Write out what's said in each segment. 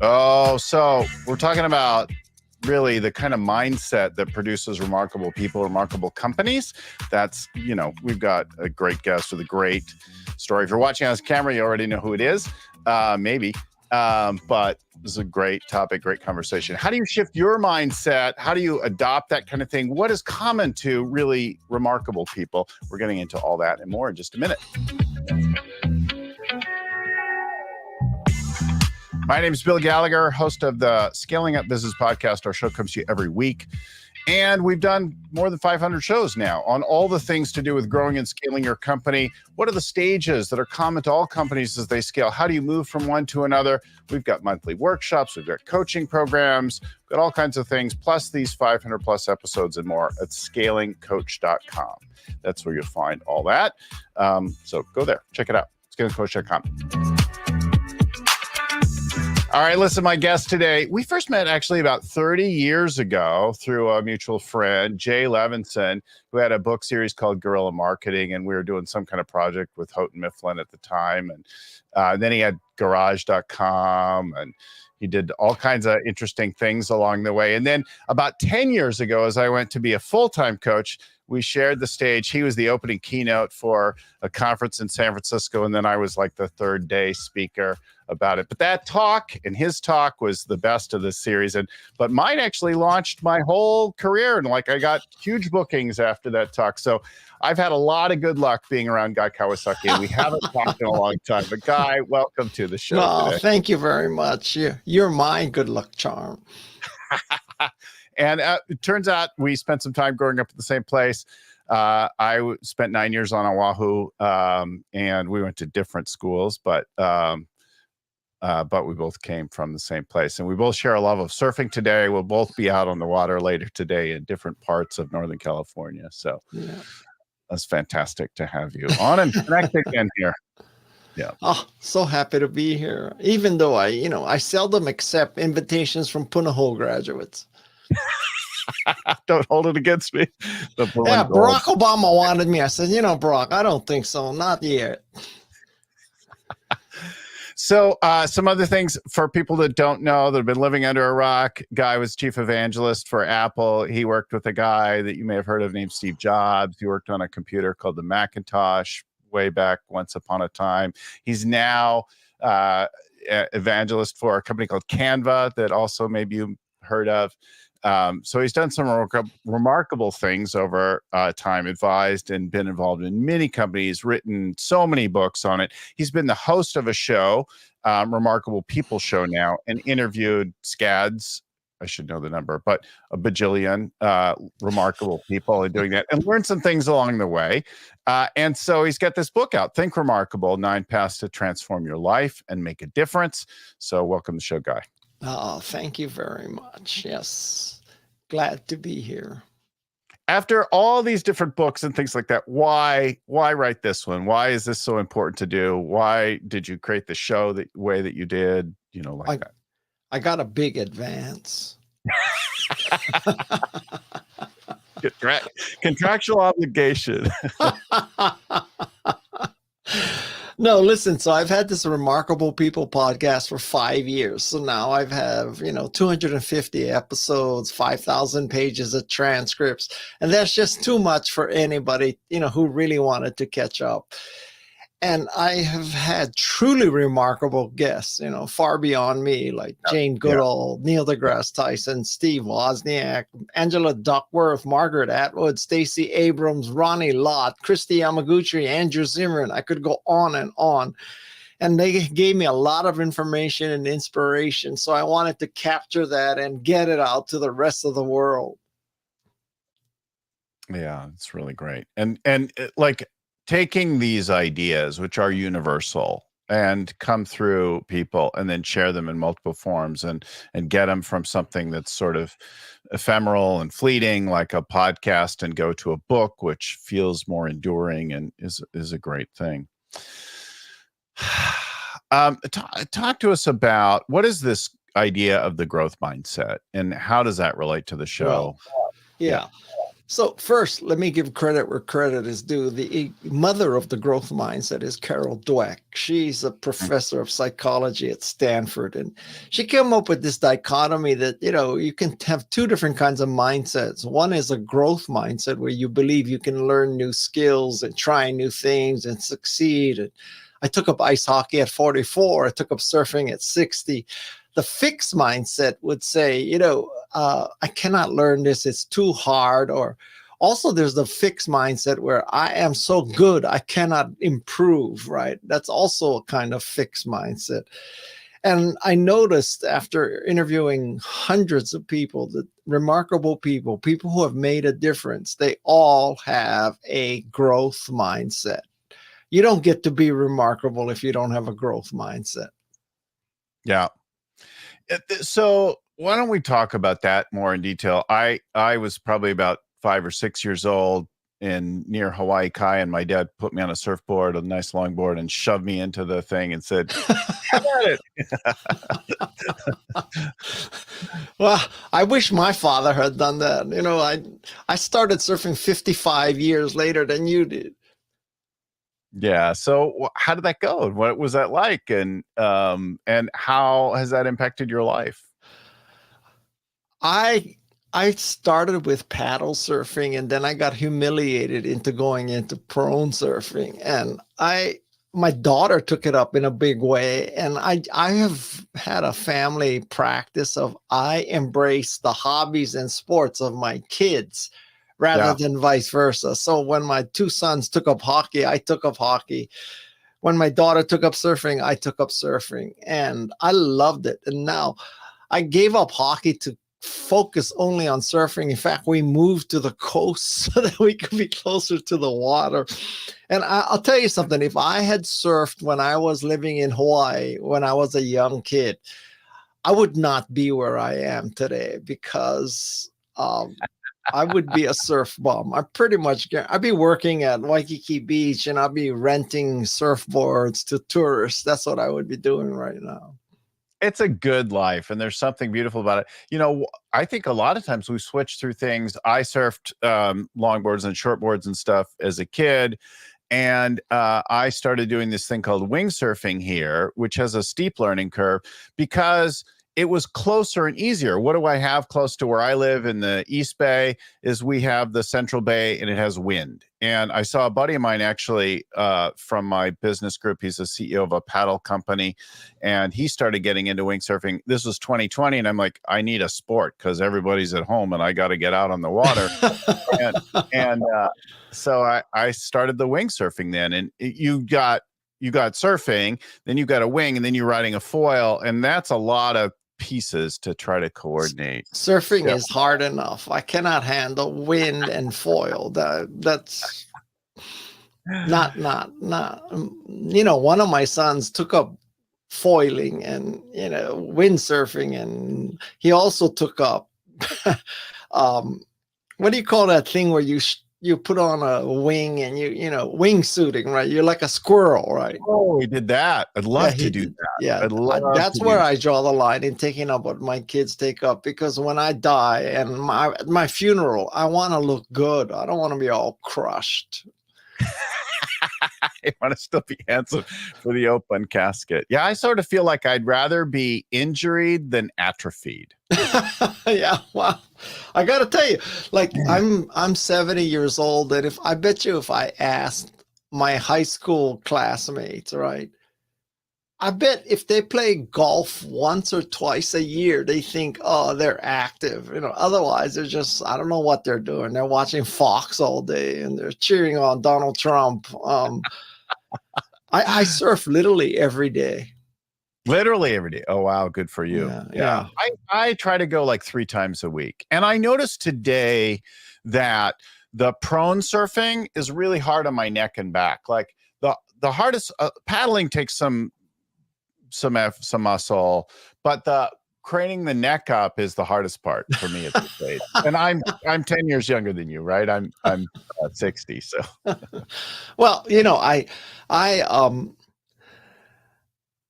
Oh, so we're talking about really the kind of mindset that produces remarkable people, remarkable companies. That's, we've got a great guest with a great story. If you're watching on camera, you already know who it is, maybe. But this is a great topic, great conversation. How do you shift your mindset? How do you adopt that kind of thing? What is common to really remarkable people? We're getting into all that and more in just a minute. My name is Bill Gallagher, host of the Scaling Up Business Podcast. Our show comes to you every week. And we've done more than 500 shows now on all the things to do with growing and scaling your company. What are the stages that are common to all companies as they scale? How do you move from one to another? We've got monthly workshops. We've got coaching programs. We've got all kinds of things, plus these 500 plus episodes and more at scalingcoach.com. That's where you'll find all that. So go there. Check it out. Scalingcoach.com. All right, listen, my guest today, we first met actually about 30 years ago through a mutual friend, Jay Levinson, who had a book series called Guerrilla Marketing, and we were doing some kind of project with Houghton Mifflin at the time. And then he had garage.com, and he did all kinds of interesting things along the way. And then about 10 years ago, as I went to be a full-time coach, we shared the stage. He was the opening keynote for a conference in San Francisco, and then I was like the third day speaker about it. But that talk and his talk was the best of the series. But mine actually launched my whole career, and I got huge bookings after that talk. So I've had a lot of good luck being around Guy Kawasaki, and we haven't talked in a long time. But Guy, welcome to the show today. Thank you very much. You're my good luck charm. And it turns out we spent some time growing up at the same place. I spent 9 years on Oahu, and we went to different schools, but we both came from the same place. And we both share a love of surfing today. We'll both be out on the water later today in different parts of Northern California. So that's fantastic to have you on and connect again here. Yeah. Oh, so happy to be here. Even though I seldom accept invitations from Punahou graduates. Don't hold it against me. Barack Obama wanted me. I said, Barack, I don't think so. Not yet. So some other things for people that don't know, that have been living under a rock. Guy was chief evangelist for Apple. He worked with a guy that you may have heard of named Steve Jobs. He worked on a computer called the Macintosh way back once upon a time. He's now evangelist for a company called Canva that also maybe you heard of. So he's done some remarkable things over time, advised and been involved in many companies, written so many books on it. He's been the host of a show, Remarkable People Show now, and interviewed scads, I should know the number, but a bajillion remarkable people in doing that, and learned some things along the way. And so he's got this book out, Think Remarkable, 9 Paths to Transform Your Life and Make a Difference. So welcome to the show, Guy. Oh, thank you very much. Yes. Glad to be here. After all these different books and things like that, why write this one? Why is this so important to do? Why did you create the show the way that you did? That. I got a big advance. Contractual obligation. No, listen, so I've had this Remarkable People podcast for 5 years. So now I have, 250 episodes, 5,000 pages of transcripts. And that's just too much for anybody, who really wanted to catch up. And I have had truly remarkable guests, far beyond me, like Jane Goodall, Neil deGrasse Tyson, Steve Wozniak, Angela Duckworth, Margaret Atwood, Stacey Abrams, Ronnie Lott, Christy Yamaguchi, Andrew Zimmern. I could go on and on. And they gave me a lot of information and inspiration. So I wanted to capture that and get it out to the rest of the world. Yeah, it's really great. And taking these ideas, which are universal, and come through people and then share them in multiple forms and get them from something that's sort of ephemeral and fleeting, like a podcast, and go to a book, which feels more enduring and is a great thing. Talk to us about what is this idea of the growth mindset and how does that relate to the show? Well, yeah. So first, let me give credit where credit is due. The mother of the growth mindset is Carol Dweck. She's a professor of psychology at Stanford, and she came up with this dichotomy that, you can have two different kinds of mindsets. One is a growth mindset where you believe you can learn new skills and try new things and succeed. And I took up ice hockey at 44. I took up surfing at 60. The fixed mindset would say, I cannot learn this. It's too hard. Or also there's the fixed mindset where I am so good, I cannot improve, right? That's also a kind of fixed mindset. And I noticed after interviewing hundreds of people, that remarkable people who have made a difference, they all have a growth mindset. You don't get to be remarkable if you don't have a growth mindset. Yeah. So why don't we talk about that more in detail? I was probably about 5 or 6 years old near Hawaii Kai, and my dad put me on a surfboard, a nice longboard, and shoved me into the thing and said, "Have at it." Well, I wish my father had done that. I started surfing 55 years later than you did. Yeah. So how did that go? What was that like? And how has that impacted your life? I started with paddle surfing, and then I got humiliated into going into prone surfing. And my daughter took it up in a big way. And I have had a family practice of I embrace the hobbies and sports of my kids rather than vice versa. So when my two sons took up hockey, I took up hockey. When my daughter took up surfing, I took up surfing, and I loved it. And now I gave up hockey to focus only on surfing. In fact, we moved to the coast so that we could be closer to the water. And I'll tell you something, if I had surfed when I was living in Hawaii, when I was a young kid, I would not be where I am today, because I would be a surf bum. I'd be working at Waikiki Beach, and I'd be renting surfboards to tourists. That's what I would be doing right now. It's a good life, and there's something beautiful about it. I think a lot of times we switch through things. I surfed longboards and shortboards and stuff as a kid, and I started doing this thing called wing surfing here, which has a steep learning curve because it was closer and easier. What do I have close to where I live in the East Bay is we have the Central Bay, and it has wind. And I saw a buddy of mine actually from my business group. He's the CEO of a paddle company, and he started getting into windsurfing. This was 2020, and I'm like, I need a sport because everybody's at home, and I got to get out on the water. So I started the windsurfing then, and you got surfing, then you got a wing, and then you're riding a foil, and that's a lot of pieces to try to coordinate. Surfing is hard enough. I cannot handle wind and foil. That's not. One of my sons took up foiling and windsurfing, and he also took up what do you call that thing where you put on a wing and wingsuiting, right? You're like a squirrel, right? Oh, we did that. I'd love to do that. Yeah, that's where I draw the line in taking up what my kids take up, because when I die and my funeral, I want to look good. I don't want to be all crushed. I want to still be handsome for the open casket. Yeah, I sort of feel like I'd rather be injuried than atrophied. Yeah, wow. I got to tell you, like I'm 70 years old, and if I asked my high school classmates, right, I bet if they play golf once or twice a year, they think, oh, they're active. Otherwise they're just, I don't know what they're doing. They're watching Fox all day and they're cheering on Donald Trump. I surf literally every day. Literally every day. Oh, wow. Good for you. Yeah. I try to go like 3 times a week. And I noticed today that the prone surfing is really hard on my neck and back. Like the hardest paddling takes some muscle, but the craning the neck up is the hardest part for me at this age. And I'm 10 years younger than you, right? I'm 60. So, well,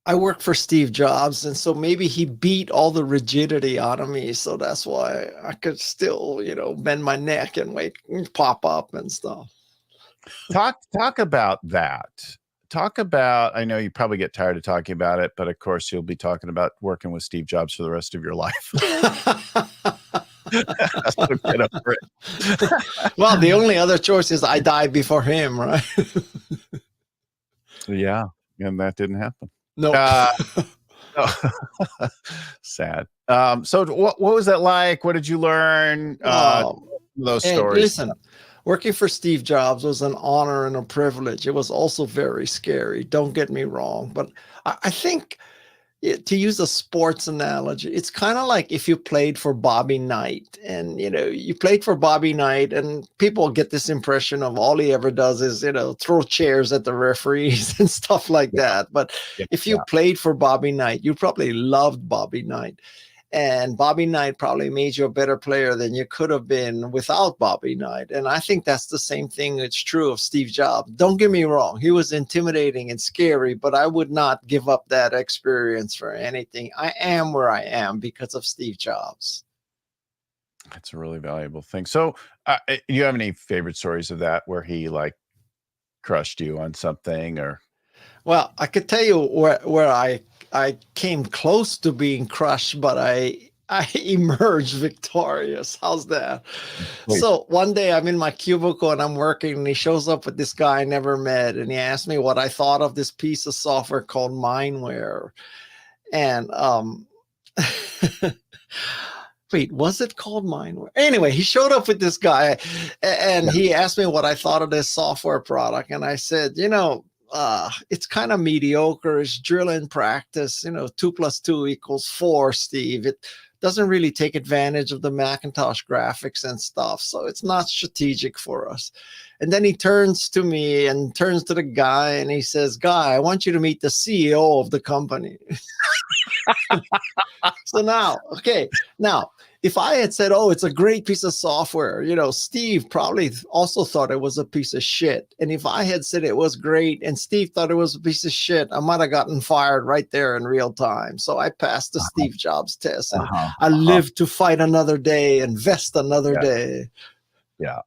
I worked for Steve Jobs, and so maybe he beat all the rigidity out of me. So that's why I could still, bend my neck and wake, pop up and stuff. Talk about that. Talk about, I know you probably get tired of talking about it, but of course you'll be talking about working with Steve Jobs for the rest of your life. So get over it. Well, the only other choice is I die before him, right? Yeah, and that didn't happen. No. Sad. So what was that like? What did you learn? Those stories. Listen, working for Steve Jobs was an honor and a privilege. It was also very scary. Don't get me wrong, but I think, to use a sports analogy, it's kind of like if you played for Bobby Knight, and you played for Bobby Knight, and people get this impression of all he ever does is throw chairs at the referees and stuff like that. But if you played for Bobby Knight, you probably loved Bobby Knight. And Bobby Knight probably made you a better player than you could have been without Bobby Knight. And I think that's the same thing that's true of Steve Jobs. Don't get me wrong. He was intimidating and scary, but I would not give up that experience for anything. I am where I am because of Steve Jobs. That's a really valuable thing. So do you have any favorite stories of that where he like crushed you on something? Or? Well, I could tell you where I came close to being crushed, but I emerged victorious. How's that? Wait. So one day I'm in my cubicle and I'm working, and he shows up with this guy I never met, and he asked me what I thought of this piece of software called Mindware. And wait, was it called Mindware? Anyway, he showed up with this guy, and he asked me what I thought of this software product, and I said, it's kind of mediocre. It's drill and practice. 2 + 2 = 4, Steve. It doesn't really take advantage of the Macintosh graphics and stuff. So it's not strategic for us. And then he turns to me and turns to the guy, and he says, Guy, I want you to meet the CEO of the company. So now, if I had said, oh, it's a great piece of software, Steve probably also thought it was a piece of shit. And if I had said it was great and Steve thought it was a piece of shit, I might have gotten fired right there in real time. So I passed the Steve Jobs test, and I lived to fight another day, invest another day. Yeah.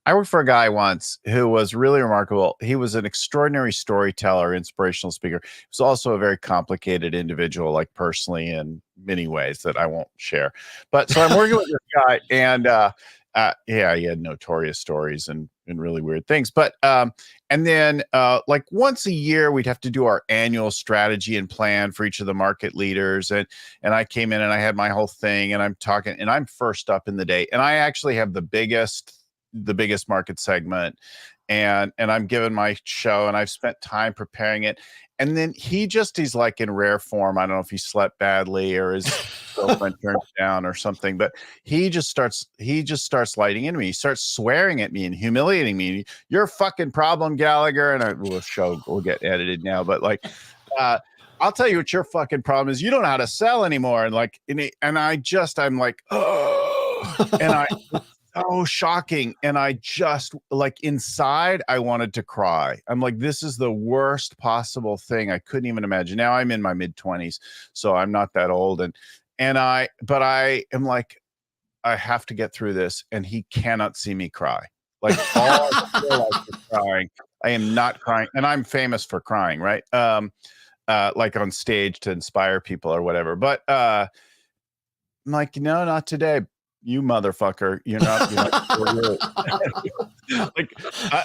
I worked for a guy once who was really remarkable. He was an extraordinary storyteller, inspirational speaker. He was also a very complicated individual, like personally in many ways that I won't share. But so I'm working with this guy, and he had notorious stories and really weird things. But and then like once a year, we'd have to do our annual strategy and plan for each of the market leaders. And I came in and I had my whole thing, and I'm talking, and I'm first up in the day, and I actually have the biggest market segment, and I'm giving my show, and I've spent time preparing it. And then he's like in rare form. I don't know if he slept badly or his girlfriend turned down or something, but he just starts lighting into me. He starts swearing at me and humiliating me. You're a fucking problem, Gallagher. And the show will get edited now, but like, I'll tell you what your fucking problem is. You don't know how to sell anymore. And like, I'm like, oh, and so shocking. And I just like inside, I wanted to cry. I'm like, this is the worst possible thing. I couldn't even imagine. Now I'm in my mid-20s, so I'm not that old. But I am like, I have to get through this. And he cannot see me cry. Like all I feel like is crying. I am not crying. And I'm famous for crying, right? Like on stage to inspire people or whatever. But I'm like, no, not today. You motherfucker, you're not like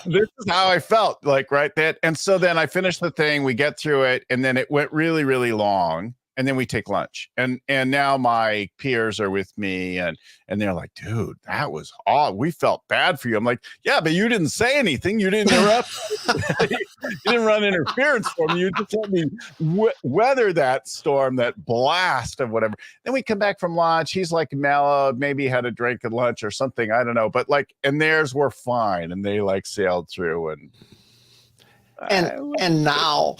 this is how I felt, like, right? And so then I finished the thing, we get through it, and then it went really, really long, and then we take lunch, and now my peers are with me, and they're like, dude, that was odd. We felt bad for you. I'm like, yeah, but you didn't say anything. You didn't interrupt. You didn't run interference for me. You just let me weather that storm, that blast of whatever. Then we come back from lunch. He's like mellowed, maybe had a drink at lunch or something. I don't know. But like, and theirs were fine, and they like sailed through. And now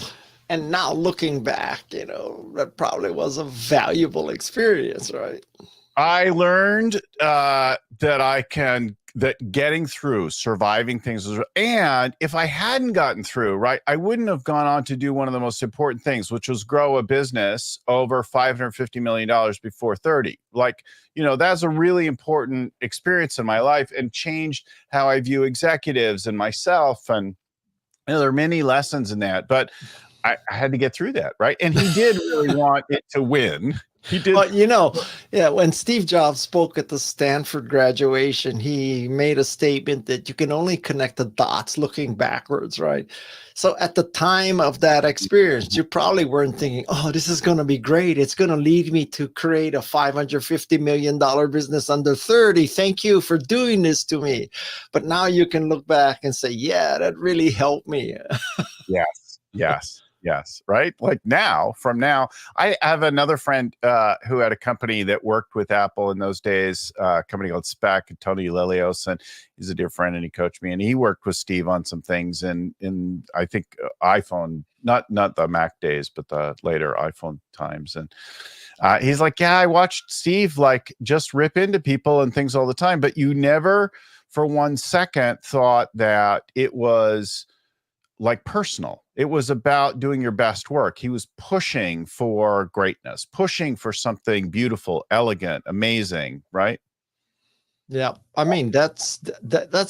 looking back, that probably was a valuable experience, right? I learned that I can that getting through, surviving things was, and if I hadn't gotten through, right, I wouldn't have gone on to do one of the most important things, which was grow a business over $550 million before 30. Like, that's a really important experience in my life and changed how I view executives and myself. And there are many lessons in that, but I had to get through that, right? And he did really want it to win. He did. Well, when Steve Jobs spoke at the Stanford graduation, he made a statement that you can only connect the dots looking backwards, right? So at the time of that experience, you probably weren't thinking, oh, this is going to be great. It's going to lead me to create a $550 million business under 30. Thank you for doing this to me. But now you can look back and say, yeah, that really helped me. Yes. Right. Like from now, I have another friend who had a company that worked with Apple in those days, a company called Spec, Tony Lilios, and he's a dear friend and he coached me, and he worked with Steve on some things in I think iPhone, not the Mac days, but the later iPhone times. And he's like, yeah, I watched Steve like just rip into people and things all the time, but you never for 1 second thought that it was like personal. It was about doing your best work. He was pushing for greatness, pushing for something beautiful, elegant, amazing, right? Yeah, I mean that's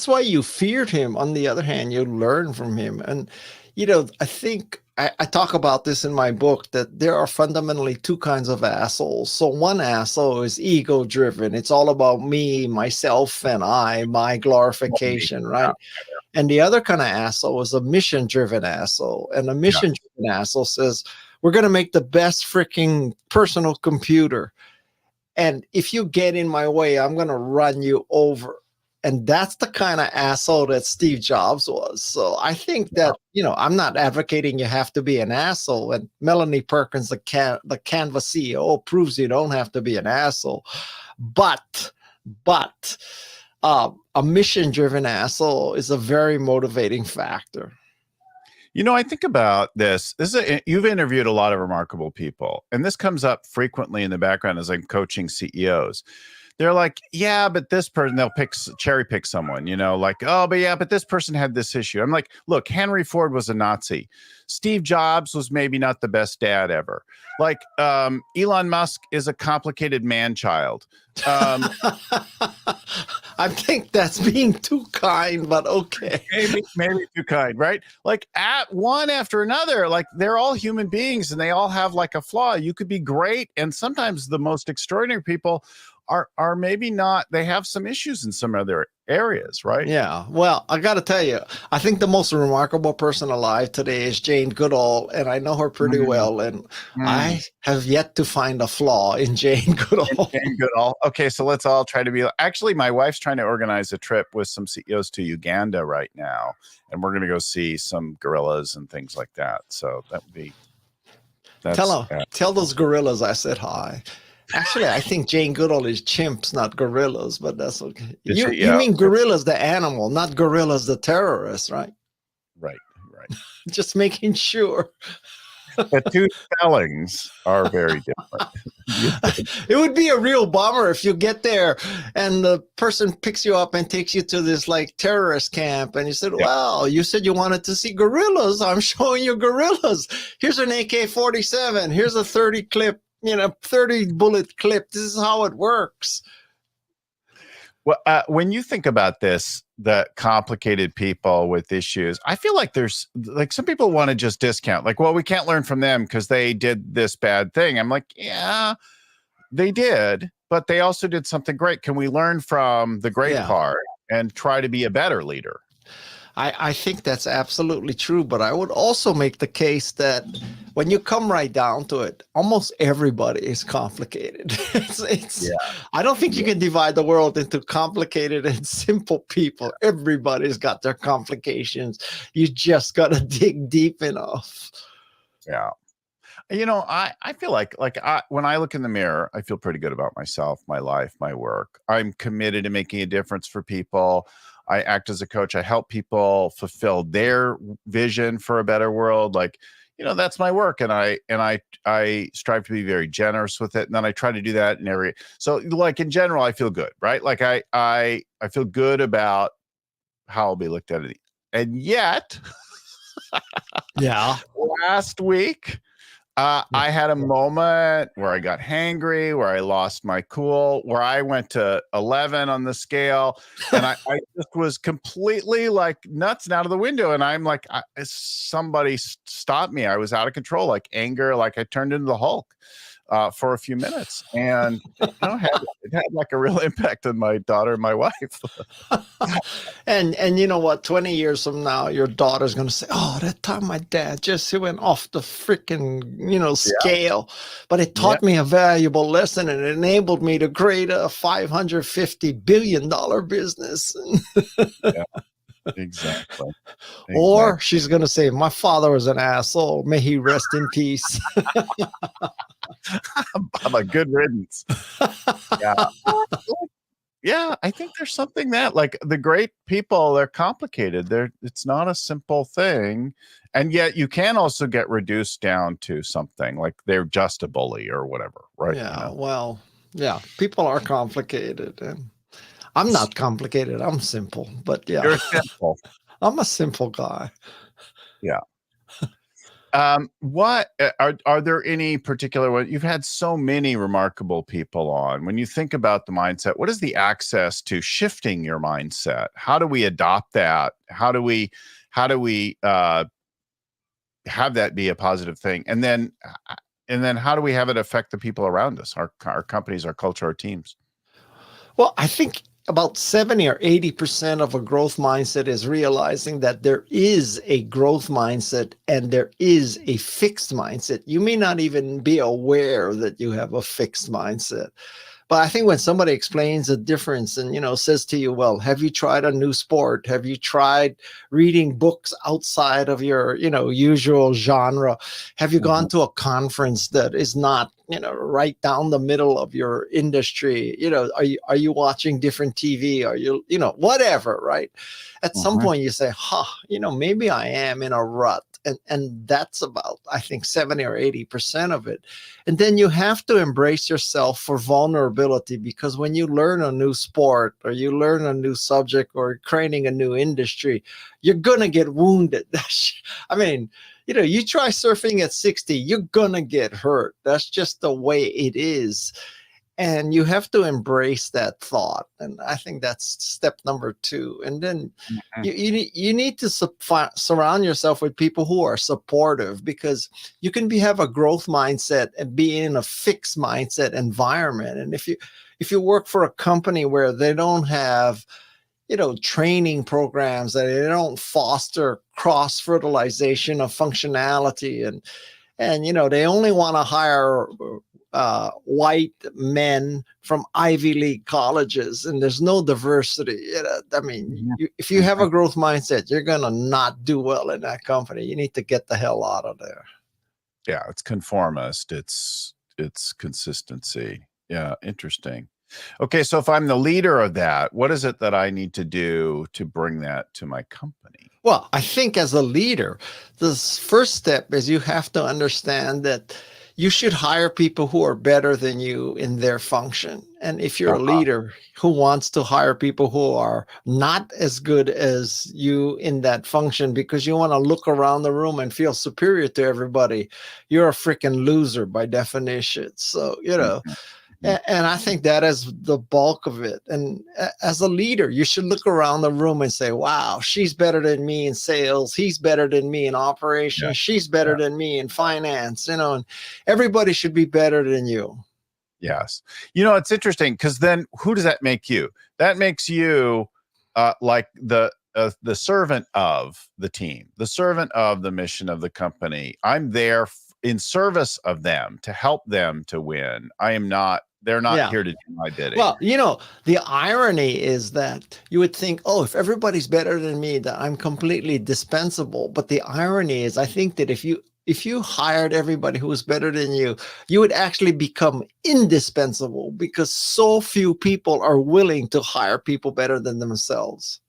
why you feared him. On the other hand, you learn from him, and I think I talk about this in my book that there are fundamentally two kinds of assholes. So one asshole is ego driven. It's all about me, myself, and my glorification, right? And the other kind of asshole is a mission-driven asshole. And a mission-driven asshole says, we're going to make the best freaking personal computer. And if you get in my way, I'm going to run you over. And that's the kind of asshole that Steve Jobs was. So I think that, I'm not advocating you have to be an asshole. And Melanie Perkins, the Canva CEO, proves you don't have to be an asshole. But a mission-driven asshole is a very motivating factor. I think about this. You've interviewed a lot of remarkable people, and this comes up frequently in the background as I'm coaching CEOs. They're like, yeah, but this person, they'll cherry pick someone, like, oh, but this person had this issue. I'm like, look, Henry Ford was a Nazi. Steve Jobs was maybe not the best dad ever. Like, Elon Musk is a complicated man-child. I think that's being too kind, but okay. Maybe too kind, right? Like at one after another, like they're all human beings and they all have like a flaw. You could be great. And sometimes the most extraordinary people are maybe not, they have some issues in some other areas, right? Yeah. Well, I got to tell you, I think the most remarkable person alive today is Jane Goodall, and I know her pretty well, and I have yet to find a flaw in Jane Goodall. Jane Goodall. Okay, so let's all try to be. Actually, my wife's trying to organize a trip with some CEOs to Uganda right now, and we're going to go see some gorillas and things like that. So that would be. Tell those gorillas I said hi. Actually, I think Jane Goodall is chimps, not gorillas, but that's okay. You mean gorillas, the animal, not gorillas, the terrorist, right? Right. Just making sure. The two spellings are very different. It would be a real bummer if you get there and the person picks you up and takes you to this like terrorist camp, and you said, well, you said you wanted to see gorillas. I'm showing you gorillas. Here's an AK-47. Here's a 30 clip. 30 bullet clip. This is how it works. Well, when you think about this, the complicated people with issues, I feel like there's like some people want to just discount, like, well, we can't learn from them because they did this bad thing. I'm like, yeah, they did, but they also did something great. Can we learn from the great part and try to be a better leader? I think that's absolutely true, but I would also make the case that when you come right down to it, almost everybody is complicated. I don't think you can divide the world into complicated and simple people. Everybody's got their complications. You just got to dig deep enough. Yeah. I feel like when I look in the mirror, I feel pretty good about myself, my life, my work. I'm committed to making a difference for people. I act as a coach. I help people fulfill their vision for a better world. Like, that's my work, and I strive to be very generous with it, and then I try to do that in every. So, like in general, I feel good, right? Like I feel good about how I'll be looked at, and yet, Yeah. last week. I had a moment where I got hangry, where I lost my cool, where I went to 11 on the scale, and I just was completely like nuts and out of the window. And I'm like, somebody stopped me. I was out of control, like anger, like I turned into the Hulk for a few minutes, and it had like a real impact on my daughter and my wife. And you know what? 20 years from now, your daughter's going to say, "Oh, that time my dad just he went off the freaking scale, but it taught me a valuable lesson and it enabled me to create a $550 billion business." Yeah, exactly. Or she's going to say, "My father was an asshole. May he rest in peace." I'm a good riddance. Yeah. Yeah, I think there's something that like the great people, they're complicated. It's not a simple thing. And yet you can also get reduced down to something like they're just a bully or whatever, right? Yeah, well, yeah, people are complicated. And I'm not complicated. I'm simple, but yeah, You're simple. I'm a simple guy. Yeah. What are there any particular one? You've had so many remarkable people on. When you think about the mindset, what is the access to shifting your mindset? How do we adopt that? How do we have that be a positive thing? And then how do we have it affect the people around us, our companies, our culture, our teams? Well, I think about 70 or 80% of a growth mindset is realizing that there is a growth mindset and there is a fixed mindset. You may not even be aware that you have a fixed mindset. But I think when somebody explains the difference and, says to you, "Well, have you tried a new sport? Have you tried reading books outside of your, usual genre? Have you gone to a conference that is not, right down the middle of your industry? Are you watching different TV? Are you, whatever, right?" At some point you say, maybe I am in a rut. And that's about, I think, 70 or 80% of it. And then you have to embrace yourself for vulnerability, because when you learn a new sport or you learn a new subject or creating a new industry, you're going to get wounded. I mean, you try surfing at 60, you're going to get hurt. That's just the way it is. And you have to embrace that thought. And I think that's step number 2. And then you need to surround yourself with people who are supportive, because you can have a growth mindset and be in a fixed mindset environment. And if you work for a company where they don't have training programs, that they don't foster cross-fertilization of functionality, and they only want to hire white men from Ivy League colleges, and there's no diversity. I mean, if you have a growth mindset, you're going to not do well in that company. You need to get the hell out of there. Yeah, it's conformist. It's consistency. Yeah, interesting. Okay, so if I'm the leader of that, what is it that I need to do to bring that to my company? Well, I think as a leader, the first step is you have to understand that you should hire people who are better than you in their function. And if you're a leader who wants to hire people who are not as good as you in that function because you want to look around the room and feel superior to everybody, you're a freaking loser by definition. So, and I think that is the bulk of it. And as a leader, you should look around the room and say, "Wow, she's better than me in sales. He's better than me in operations. She's better than me in finance." And everybody should be better than you. Yes. It's interesting, because then who does that make you? That makes you like the servant of the team, the servant of the mission of the company. I'm there in service of them to help them to win. They're not here to do my bidding. Well, the irony is that you would think, "Oh, if everybody's better than me, that I'm completely dispensable." But the irony is, I think that if you hired everybody who was better than you, you would actually become indispensable, because so few people are willing to hire people better than themselves.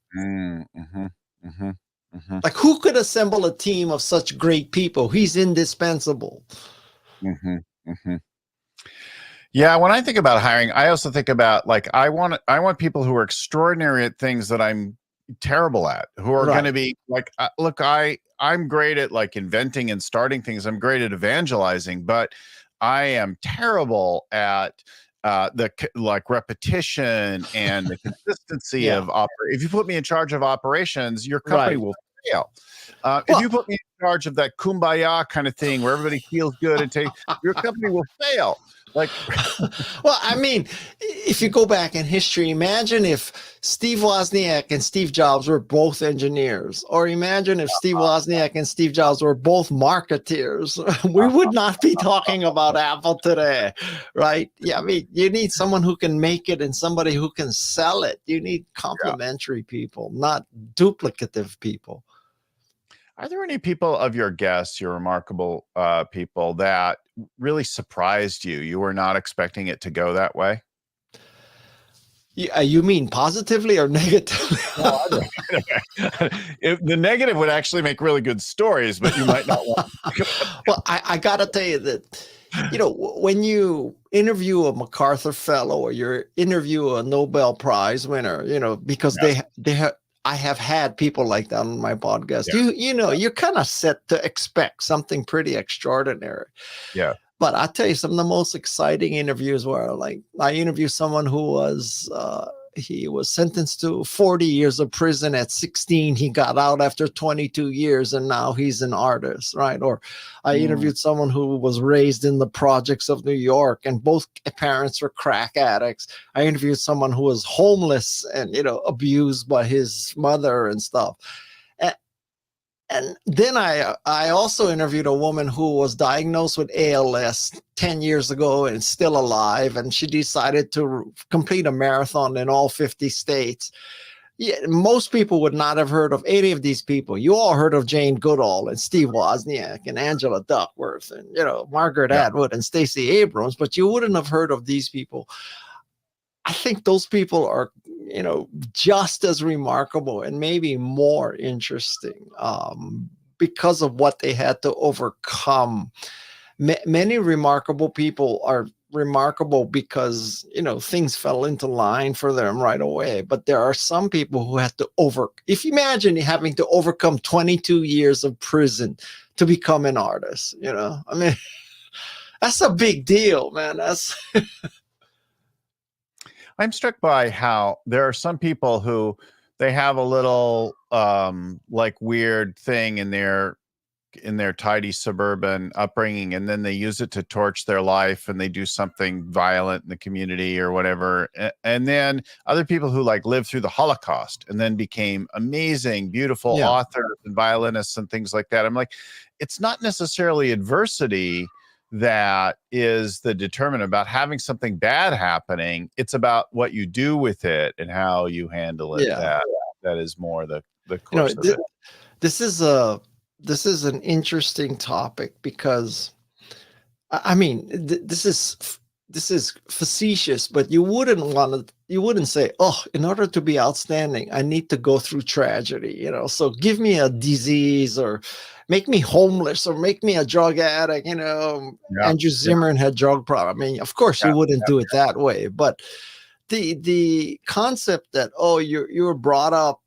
Mhm. Like, who could assemble a team of such great people? He's indispensable. Mhm. Mhm. Yeah, when I think about hiring, I also think about like I want people who are extraordinary at things that I'm terrible at, who are going to Right. be like look, I'm great at like inventing and starting things. I'm great at evangelizing, but I am terrible at like repetition and the consistency Yeah. of if you put me in charge of operations, your company Right. will fail. If you Well, put me in charge of that kumbaya kind of thing where everybody feels good and take your company will fail. Like, well, I mean, if you go back in history, imagine if Steve Wozniak and Steve Jobs were both engineers, or imagine if Steve Wozniak and Steve Jobs were both marketeers. We would not be talking about Apple today, right? Yeah, I mean, you need someone who can make it and somebody who can sell it. You need yeah. complementary people, not duplicative people. Are there any people of your guests, your remarkable people, that really surprised you? You were not expecting it to go that way? You mean positively or negatively? No, the negative would actually make really good stories, but you might not want to. Well, I got to tell you that, when you interview a MacArthur Fellow or you interview a Nobel Prize winner, because Yeah, I have had people like that on my podcast. yeah, You're kind of set to expect something pretty extraordinary. yeah. But I tell you, some of the most exciting interviews were like I interviewed someone who he was sentenced to 40 years of prison at 16. He got out after 22 years and now he's an artist, right? Or I Mm, interviewed someone who was raised in the projects of New York and both parents were crack addicts. I interviewed someone who was homeless and, abused by his mother and stuff. And then I also interviewed a woman who was diagnosed with ALS 10 years ago and still alive, and she decided to complete a marathon in all 50 states. Yeah, most people would not have heard of any of these people. You all heard of Jane Goodall and Steve Wozniak and Angela Duckworth and Margaret yeah. Atwood and Stacey Abrams, but you wouldn't have heard of these people. I think those people are, just as remarkable and maybe more interesting because of what they had to overcome. Many remarkable people are remarkable because, things fell into line for them right away. But there are some people who had to if you imagine having to overcome 22 years of prison to become an artist, I mean, that's a big deal, man. I'm struck by how there are some people who they have a little like weird thing in their tidy suburban upbringing, and then they use it to torch their life and they do something violent in the community or whatever. And then other people who like lived through the Holocaust and then became amazing, beautiful Yeah. authors and violinists and things like that. I'm like, it's not necessarily adversity that is the determinant about having something bad happening. It's about what you do with it and how you handle it. Yeah. That is more the You know, course of it. this is a this is an interesting topic because I mean this is facetious, but you wouldn't say, oh, in order to be outstanding I need to go through tragedy, so give me a disease or make me homeless or make me a drug addict. Yeah, Andrew yeah, Zimmern had drug problem. I mean, of course yeah, you wouldn't do it that way, but the concept that, oh, you were brought up,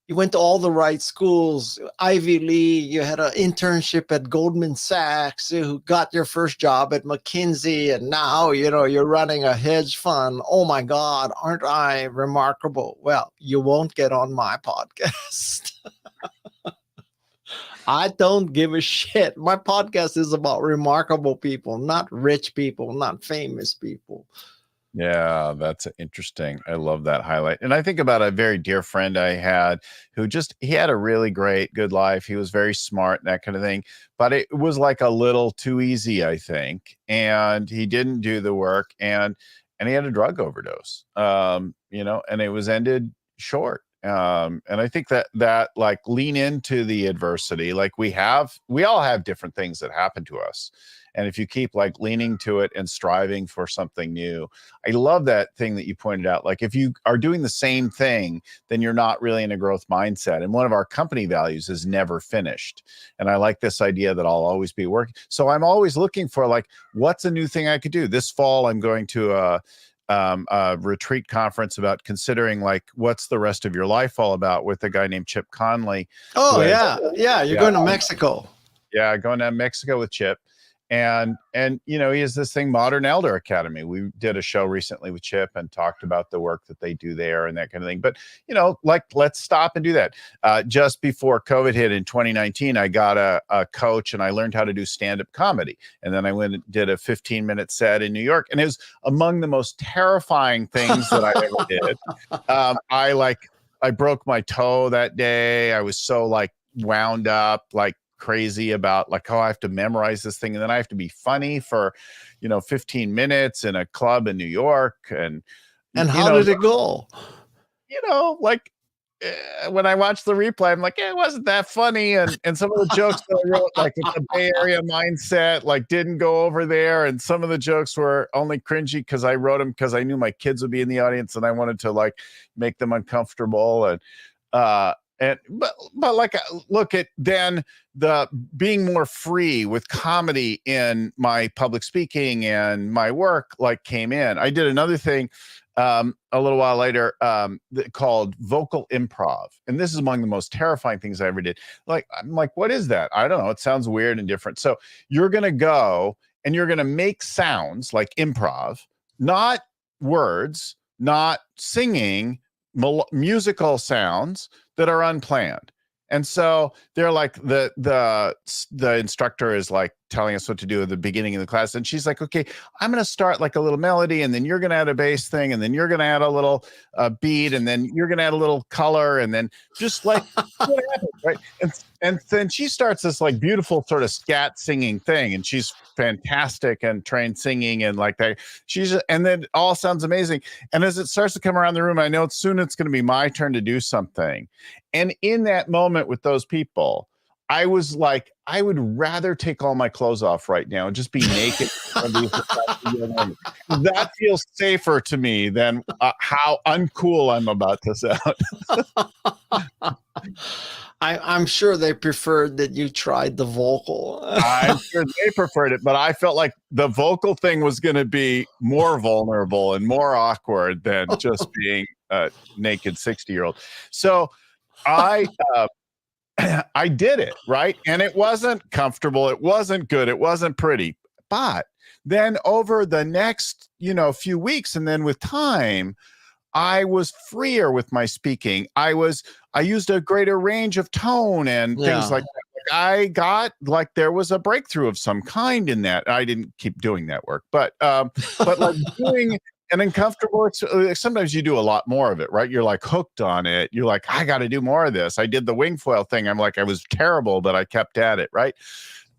you went to all the right schools, Ivy League, you had an internship at Goldman Sachs, you got your first job at McKinsey, and now, you're running a hedge fund. Oh my God, aren't I remarkable? Well, you won't get on my podcast. I don't give a shit. My podcast is about remarkable people, not rich people, not famous people. yeah. That's interesting. I love that highlight. And I think about a very dear friend I had who he had a really great, good life. He was very smart and that kind of thing, but it was like a little too easy, I think. And he didn't do the work and he had a drug overdose, and it was ended short. And I think that like lean into the adversity. Like we all have different things that happen to us. And if you keep like leaning to it and striving for something new, I love that thing that you pointed out. Like if you are doing the same thing, then you're not really in a growth mindset. And one of our company values is never finished. And I like this idea that I'll always be working. So I'm always looking for like, what's a new thing I could do? This fall, I'm going to a retreat conference about considering like what's the rest of your life all about with a guy named Chip Conley. Oh, yeah. You're going to Mexico. Yeah, going to Mexico with Chip. And you know, he has this thing, Modern Elder Academy. We did a show recently with Chip and talked about the work that they do there and that kind of thing. But you know, like let's stop and do that. Just before COVID hit in 2019, I got a coach and I learned how to do stand-up comedy. And then I went and did a 15-minute set in New York, and it was among the most terrifying things that I ever did. I broke my toe that day. I was so like wound up, like crazy about like, oh, I have to memorize this thing and then I have to be funny for, 15 minutes in a club in New York. And how did it go? Like when I watched the replay, I'm like, it wasn't that funny. And some of the jokes that I wrote, like with the Bay Area mindset, like didn't go over there. And some of the jokes were only cringy because I wrote them because I knew my kids would be in the audience and I wanted to like make them uncomfortable. But like, look at then the being more free with comedy in my public speaking and my work like came in. I did another thing a little while later called vocal improv. And this is among the most terrifying things I ever did. Like, I'm like, what is that? I don't know. It sounds weird and different. So you're going to go and you're going to make sounds like improv, not words, not singing, musical sounds that are unplanned. And so they're like the instructor is like telling us what to do at the beginning of the class. And she's like, okay, I'm going to start like a little melody and then you're going to add a bass thing. And then you're going to add a little beat and then you're going to add a little color. And then just like, what happens, right? And then she starts this like beautiful sort of scat singing thing. And she's fantastic and trained singing and like that. And then it all sounds amazing. And as it starts to come around the room, I know soon it's going to be my turn to do something. And in that moment with those people, I was like, I would rather take all my clothes off right now and just be naked. That feels safer to me than how uncool I'm about to sound. I'm sure they preferred that you tried the vocal. I'm sure they preferred it, but I felt like the vocal thing was going to be more vulnerable and more awkward than just being a naked 60-year-old. So I did it, right? And it wasn't comfortable. It wasn't good. It wasn't pretty. But then over the next, few weeks and then with time, I was freer with my speaking. I used a greater range of tone and things like that. I got like there was a breakthrough of some kind in that. I didn't keep doing that work, but like doing an uncomfortable, sometimes you do a lot more of it, right? You're like hooked on it. You're like, I got to do more of this. I did the wing foil thing. I'm like, I was terrible, but I kept at it, right?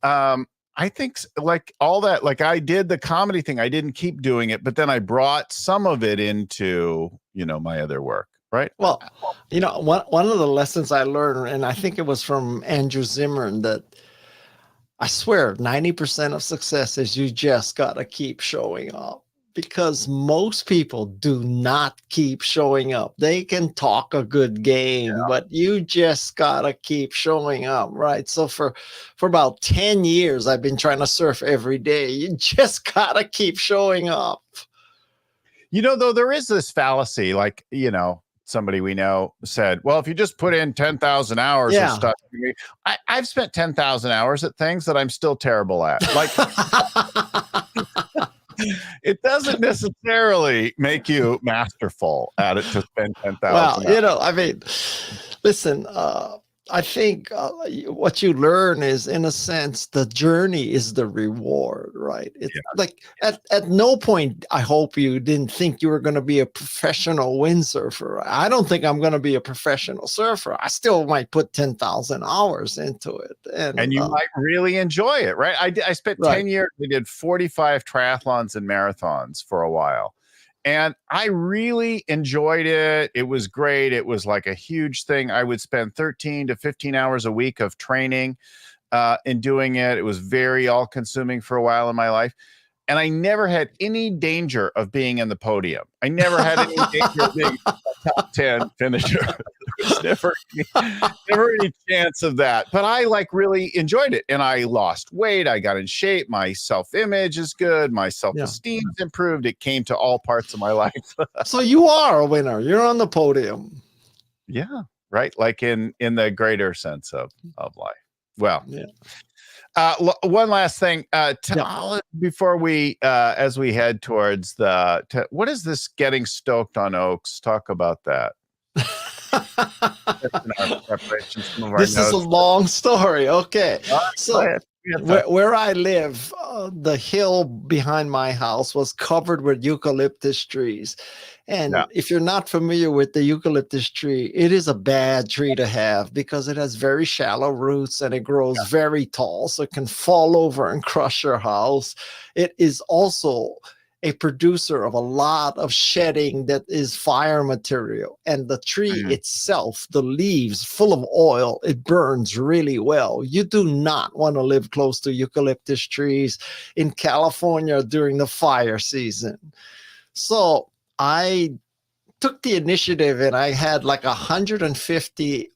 I think like all that, like I did the comedy thing. I didn't keep doing it, but then I brought some of it into, my other work, right? Well, one of the lessons I learned, and I think it was from Andrew Zimmern, that I swear 90% of success is you just got to keep showing up. Because most people do not keep showing up. They can talk a good game, but you just gotta keep showing up, right? So for about 10 years, I've been trying to surf every day. You just gotta keep showing up. Though there is this fallacy, like, somebody we know said, well, if you just put in 10,000 hours of stuff, I've spent 10,000 hours at things that I'm still terrible at. Like, it doesn't necessarily make you masterful at it to spend 10,000. Well, I mean, listen, I think what you learn is, in a sense, the journey is the reward, right? It's like at no point, I hope you didn't think you were going to be a professional windsurfer. I don't think I'm going to be a professional surfer. I still might put 10,000 hours into it. And you might really enjoy it, right? I spent 10 years, we did 45 triathlons and marathons for a while. And I really enjoyed it. It was great. It was like a huge thing. I would spend 13 to 15 hours a week of training in doing it. It was very all consuming for a while in my life. And I never had any danger of being in the podium. I never had any danger of being a top 10 finisher. There's never any chance of that. But I like really enjoyed it. And I lost weight. I got in shape. My self-image is good. My self-esteem's improved. It came to all parts of my life. So you are a winner. You're on the podium. Yeah. Right. Like in the greater sense of life. Well, yeah. One last thing, before we, as we head towards what is this getting stoked on oaks? Talk about that. This is a long story. Okay. So where I live, the hill behind my house was covered with eucalyptus trees. And if you're not familiar with the eucalyptus tree, it is a bad tree to have because it has very shallow roots and it grows very tall. So it can fall over and crush your house. It is also a producer of a lot of shedding that is fire material. And the tree itself, the leaves full of oil, it burns really well. You do not want to live close to eucalyptus trees in California during the fire season. So I took the initiative and I had like 150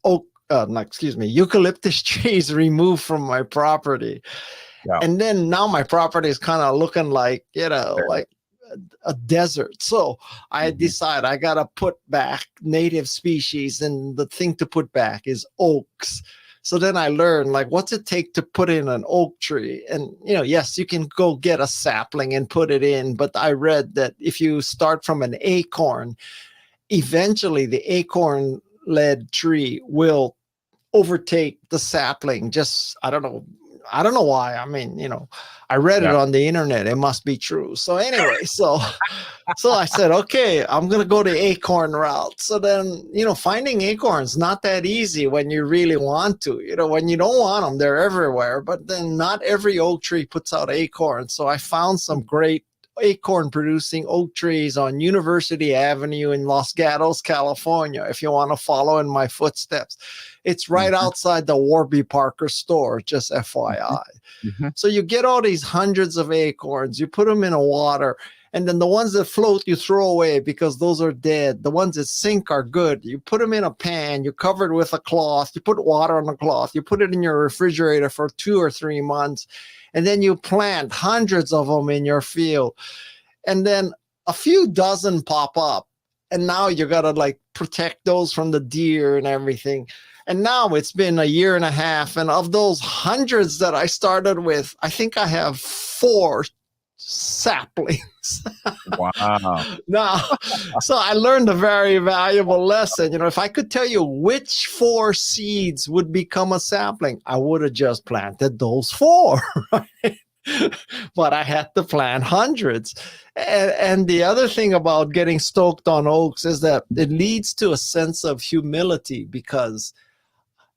eucalyptus trees removed from my property. Yeah. And then now my property is kind of looking like, like a desert. So I decided I got to put back native species, and the thing to put back is oaks. So then I learned, like, what's it take to put in an oak tree? And, yes, you can go get a sapling and put it in. But I read that if you start from an acorn, eventually the acorn-led tree will overtake the sapling. Just, I don't know why. I mean, I read it on the internet. It must be true. So anyway, so I said, okay, I'm going to go the acorn route. So then, finding acorns, not that easy when you really want to. When you don't want them, they're everywhere. But then not every oak tree puts out acorns. So I found some great acorn producing oak trees on University Avenue in Los Gatos, California. If you want to follow in my footsteps, it's right outside the Warby Parker store, just FYI. So you get all these hundreds of acorns, you put them in a water, and then the ones that float you throw away because those are dead. The ones that sink are good. You put them in a pan, you cover it with a cloth, you put water on the cloth, you put it in your refrigerator for 2 or 3 months, and then you plant hundreds of them in your field. And then a few dozen pop up. And now you got to like protect those from the deer and everything. And now it's been a year and a half. And of those hundreds that I started with, I think I have 4 saplings. Wow. Now, so I learned a very valuable lesson. If I could tell you which 4 seeds would become a sapling, I would have just planted those 4, right? But I had to plant hundreds. And the other thing about getting stoked on oaks is that it leads to a sense of humility, because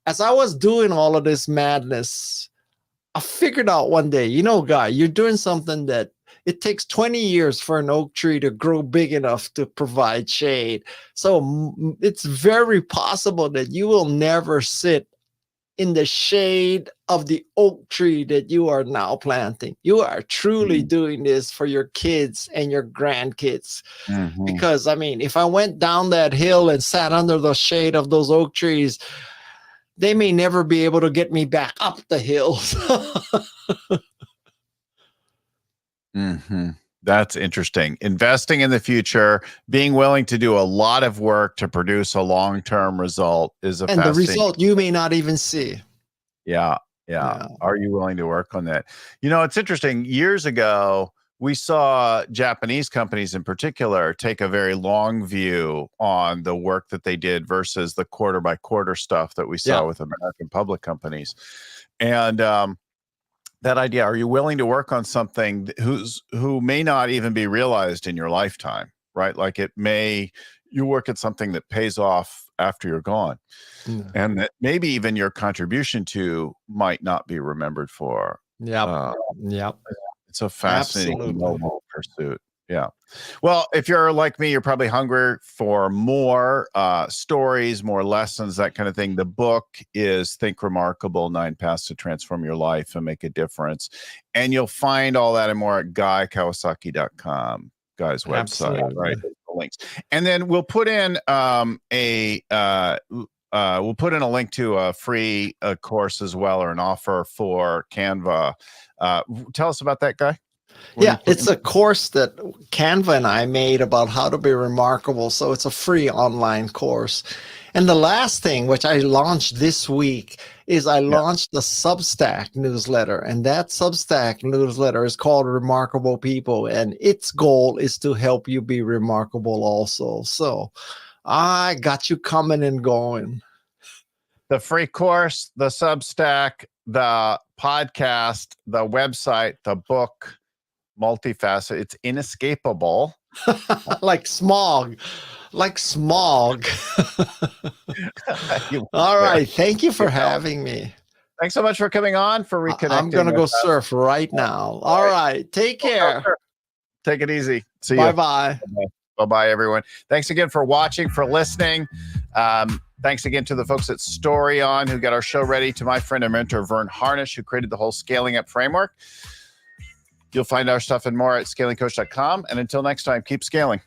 as I was doing all of this madness, I figured out one day, Guy, you're doing something that it takes 20 years for an oak tree to grow big enough to provide shade. So it's very possible that you will never sit in the shade of the oak tree that you are now planting. You are truly doing this for your kids and your grandkids. Because, I mean, if I went down that hill and sat under the shade of those oak trees, they may never be able to get me back up the hills. That's interesting. Investing in the future, being willing to do a lot of work to produce a long-term result is and the result you may not even see. Yeah. Are you willing to work on that? It's interesting. Years ago, we saw Japanese companies in particular take a very long view on the work that they did versus the quarter by quarter stuff that we saw with American public companies. And that idea, are you willing to work on something who may not even be realized in your lifetime, right? Like you work at something that pays off after you're gone, and that maybe even your contribution to might not be remembered for. Yep. It's a fascinating noble pursuit. Yeah. Well, if you're like me, you're probably hungry for more stories, more lessons, that kind of thing. The book is Think Remarkable, 9 Paths to Transform Your Life and Make a Difference. And you'll find all that and more at guykawasaki.com, Guy's website, Absolutely. right? The links. And then we'll put in we'll put in a link to a free course as well, or an offer for Canva. Tell us about that, Guy. Yeah, it's a course that Canva and I made about how to be remarkable. So it's a free online course. And the last thing, which I launched this week, is I launched the Substack newsletter. And that Substack newsletter is called Remarkable People. And its goal is to help you be remarkable also. So I got you coming and going. The free course, the Substack, the podcast, the website, the book, multifaceted. It's inescapable. Like smog. All right. Thank you for having me. Thanks so much for coming on, for reconnecting. I'm going to go surf right now. All right. Take care. Take it easy. See you. Bye-bye. Bye-bye, everyone. Thanks again for watching, for listening. Thanks again to the folks at Story On who got our show ready, to my friend and mentor, Vern Harnish, who created the whole Scaling Up framework. You'll find our stuff and more at scalingcoach.com. And until next time, keep scaling.